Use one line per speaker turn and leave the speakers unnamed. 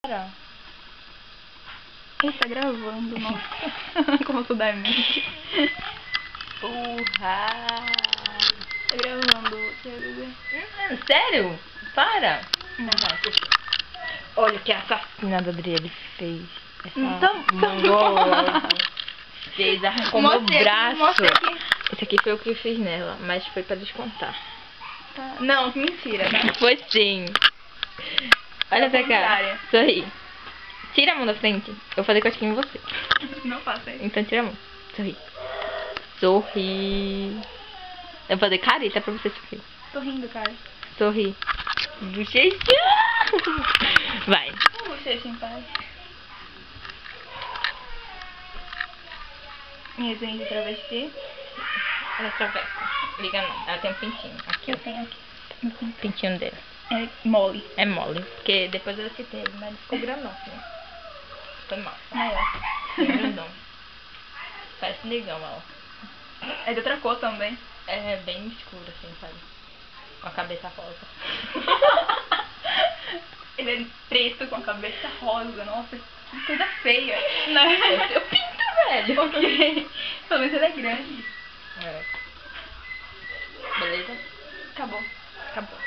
Para.
Ele tá gravando, nossa. Como eu sou da mente.
Porra!
Tá gravando, quer bebê?
Sério? Para!
Não.
Olha o que a assassina da Adriele fez. Essa
Então,
mongoloide fez, arrancou meu
Mostra aqui,
braço.
mostra aqui.
Esse aqui foi o que eu fiz nela, mas foi pra descontar.
Tá. Não, que mentira, tá?
Foi sim. Olha pra cá.
contrário.
Sorri. Tira a mão da frente. Eu vou fazer cosquinha em você.
Não faça isso.
Então tira a mão. Sorri. Sorri. Eu vou fazer careta pra você sorrir.
Tô rindo, cara.
Sorri. Bochecha. Vai.
Bochecha em paz. Minha resenha de travesti.
Ela atravessa. Liga não. Ela tem um pintinho. Aqui,
Eu
ó.
tenho aqui.
O pintinho dela.
É mole.
É mole. Porque depois eu citei ele, mas ele ficou grandão. Né? Foi mal.
Maior.
Foi grandão. Parece negão, ó.
É de outra cor também.
É bem escuro, assim, sabe? Com a cabeça rosa.
Ele é preto com a cabeça rosa. Nossa, que coisa feia. Né?
Eu pinto, velho.
Ok. Pelo menos ele é grande.
É. Beleza?
Acabou.
Acabou.